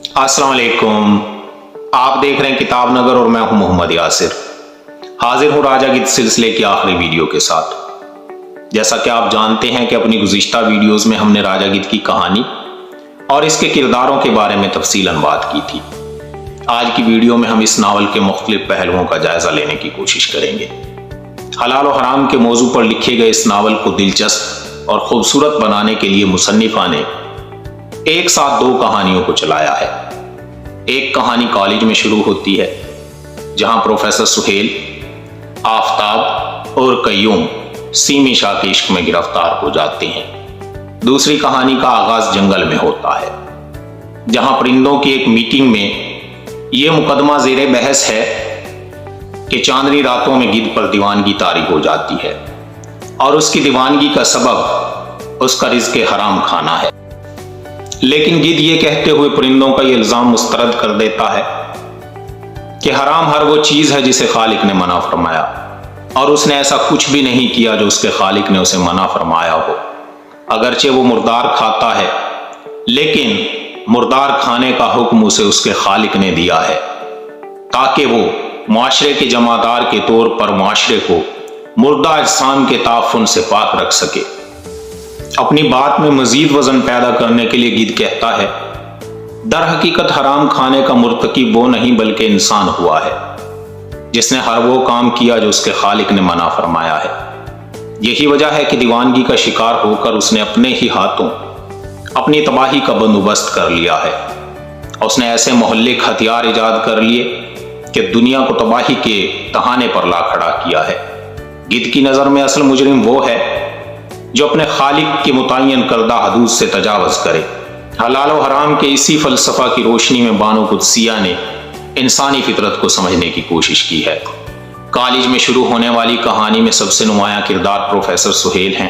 अस्सलाम वालेकुम। आप देख रहे हैं किताब नगर और मैं हूं मोहम्मद यासिर। हाजिर हूं राजा गीत सिलसिले की आखिरी वीडियो के साथ। जैसा कि आप जानते हैं कि अपनी गुज़िश्ता वीडियोस में हमने राजा गीत की कहानी और इसके किरदारों के बारे में तफसीलन बात की थी। आज की वीडियो में हम इस नावल के मुख्तलिफ पहलुओं का जायजा लेने की कोशिश करेंगे। हलाल और हराम के मौजू पर लिखे गए इस नावल को दिलचस्प और खूबसूरत बनाने के लिए मुसन्निफा ने एक साथ दो कहानियों को चलाया है। एक कहानी कॉलेज में शुरू होती है, जहां प्रोफेसर सुहेल, आफताब और कय्यूम सीमी शाह के इश्क में गिरफ्तार हो जाते हैं। दूसरी कहानी का आगाज जंगल में होता है, जहां परिंदों की एक मीटिंग में यह मुकदमा जेरे बहस है कि चांदनी रातों में गिद्ध पर दीवानगी तारी हो जाती है और उसकी दीवानगी का सबब उसका रिज़्क़ हराम खाना है। लेकिन गिद्ध ये कहते हुए परिंदों का ये इल्जाम मुस्तरद कर देता है कि हराम हर वो चीज है जिसे खालिक ने मना फरमाया, और उसने ऐसा कुछ भी नहीं किया जो उसके खालिक ने उसे मना फरमाया हो। अगरचे वो मुर्दार खाता है, लेकिन मुर्दार खाने का हुक्म उसे उसके खालिक ने दिया है ताकि वो मुआशरे के जमादार के तौर पर मुआशरे को मुर्दा अजसाम के ताफुन से पाक रख सके। अपनी बात में मजीद वजन पैदा करने के लिए गिद्ध कहता है, दर हकीकत हराम खाने का मुर्तकिब वो नहीं बल्कि इंसान हुआ है जिसने हर वो काम किया जो उसके खालिक ने मना फरमाया है। यही वजह है कि दीवानगी का शिकार होकर उसने अपने ही हाथों अपनी तबाही का बंदोबस्त कर लिया है। उसने ऐसे मोहल्लिक हथियार ईजाद कर लिए कि दुनिया को तबाही के तहाने पर ला खड़ा किया है। गिद्ध की नजर में असल मुजरिम वो है जो अपने खालिक के मुतय्यन करदा हदूद से तजावज़ करे। हलाल और हराम के इसी फलसफा की रोशनी में बानो कुद्सिया ने इंसानी फितरत को समझने की कोशिश की है। कॉलेज में शुरू होने वाली कहानी में सबसे नुमायां किरदार प्रोफेसर सुहेल हैं।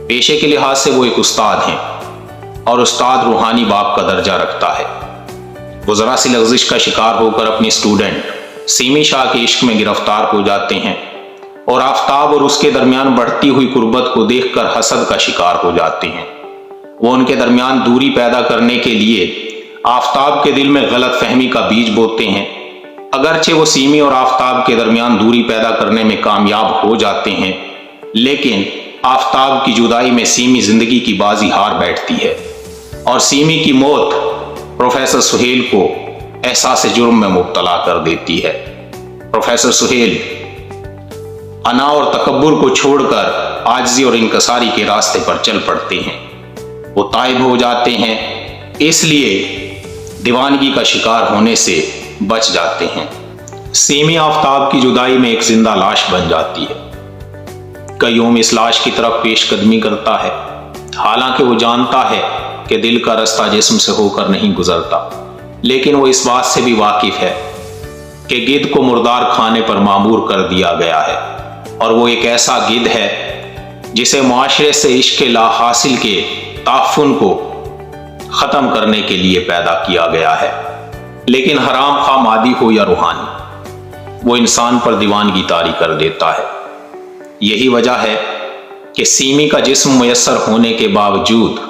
पेशे के लिहाज से वो एक उस्ताद हैं और उस्ताद रूहानी बाप का दर्जा रखता है। वो जरा सी लग़ज़िश का शिकार होकर अपनी स्टूडेंट सीमी शाह के इश्क में गिरफ्तार हो जाते हैं और आफताब और उसके दरमियान बढ़ती हुई कुर्बत को देखकर हसद का शिकार हो जाते हैं। वो उनके दरमियान दूरी पैदा करने के लिए आफताब के दिल में गलत फहमी का बीज बोते हैं। अगरचे वो सीमी और आफताब के दरमियान दूरी पैदा करने में कामयाब हो जाते हैं, लेकिन आफताब की जुदाई में सीमी जिंदगी की बाजी हार बैठती है और सीमी की मौत प्रोफेसर सुहेल को एहसास जुर्म में मुब्तला कर देती है। प्रोफेसर सुहेल अना और तकब्बुर को छोड़कर आजिज़ी और इंकसारी के रास्ते पर चल पड़ते हैं। वो ताइब हो जाते हैं, इसलिए दीवानगी का शिकार होने से बच जाते हैं। सीमी आफताब की जुदाई में एक जिंदा लाश बन जाती है। कय्यूम इस लाश की तरफ पेशकदमी करता है, हालांकि वो जानता है कि दिल का रास्ता जिस्म से होकर नहीं गुजरता, लेकिन वो इस बात से भी वाकिफ है कि गिद्ध को मुर्दार खाने पर मामूर कर दिया गया है और वो एक ऐसा गिद्ध है जिसे मुआशरे से इश्क ला हासिल के ताफुन को खत्म करने के लिए पैदा किया गया है। लेकिन हराम खा मादी हो या रूहानी, वो इंसान पर दीवानगी तारी कर देता है। यही वजह है कि सीमी का जिस्म मुयस्सर होने के बावजूद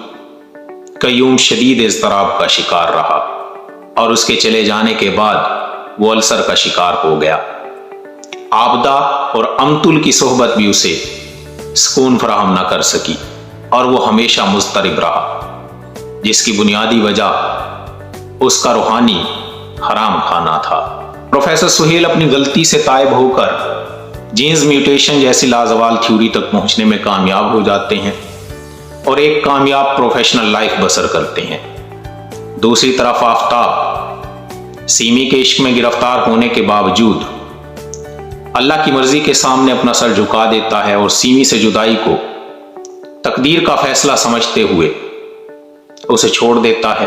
कय्यूम शदीद इज़्तिराब का शिकार रहा और उसके चले जाने के बाद वो अल्सर का शिकार हो गया। आबदा और अमतुल की सोहबत भी उसे सुकून फराहम न कर सकी और वो हमेशा मुस्तरिब रहा, जिसकी बुनियादी वजह उसका रूहानी हराम खाना था। प्रोफेसर सुहेल अपनी गलती से ताइब होकर जीन्स म्यूटेशन जैसी लाजवाल थ्योरी तक पहुंचने में कामयाब हो जाते हैं और एक कामयाब प्रोफेशनल लाइफ बसर करते हैं। दूसरी तरफ आफताब सीमी के इश्क में गिरफ्तार होने के बावजूद अल्लाह की मर्जी के सामने अपना सर झुका देता है और सीमी से जुदाई को तकदीर का फैसला समझते हुए उसे छोड़ देता है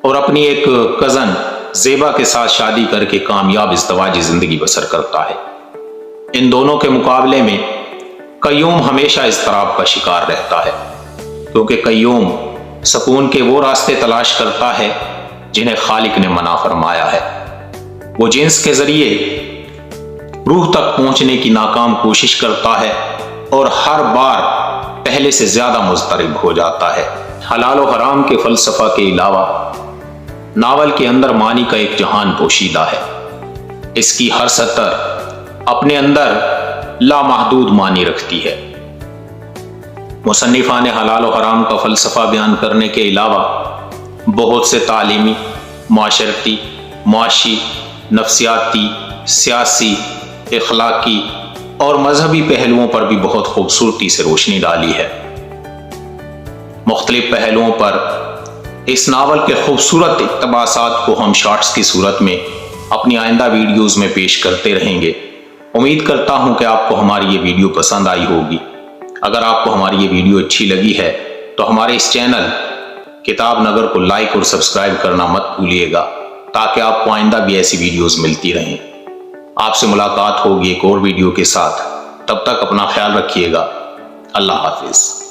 और अपनी एक कजन ज़ेबा के साथ शादी करके कामयाब इज़्दिवाजी जिंदगी बसर करता है। इन दोनों के मुकाबले में कय्यूम हमेशा इज़्तिराब का शिकार रहता है, क्योंकि कय्यूम सुकून के वो रास्ते तलाश करता है जिन्हें खालिक ने मना फरमाया है। वो जिन्स के जरिए रूह तक पहुंचने की नाकाम कोशिश करता है और हर बार पहले से ज्यादा मुस्तरिब हो जाता है। हलाल और हराम के फलसफा के अलावा ناول کے اندر معنی کا ایک جہان پوشیدہ ہے۔ اس کی ہر سطر اپنے اندر لامحدود معنی رکھتی ہے۔ مصنفان حلال و حرام کا فلسفہ بیان کرنے کے علاوہ بہت سے تعلیمی، معاشرتی، معاشی، نفسیاتی، سیاسی، اخلاقی اور مذہبی پہلوؤں پر بھی بہت خوبصورتی سے روشنی ڈالی ہے۔ مختلف پہلوؤں پر اس ناول کے خوبصورت اقتباسات کو ہم شارٹس کی صورت میں اپنی آئندہ ویڈیوز میں پیش کرتے رہیں گے۔ امید کرتا ہوں کہ آپ کو ہماری یہ ویڈیو پسند آئی ہوگی۔ اگر آپ کو ہماری یہ ویڈیو اچھی لگی ہے تو ہمارے اس چینل کتاب نگر کو لائک اور سبسکرائب کرنا مت بھولیے گا، تاکہ آپ کو آئندہ بھی ایسی ویڈیوز ملتی رہیں۔ آپ سے ملاقات ہوگی ایک اور ویڈیو کے ساتھ۔ تب تک اپنا خیال رکھیے گا۔ اللہ حافظ۔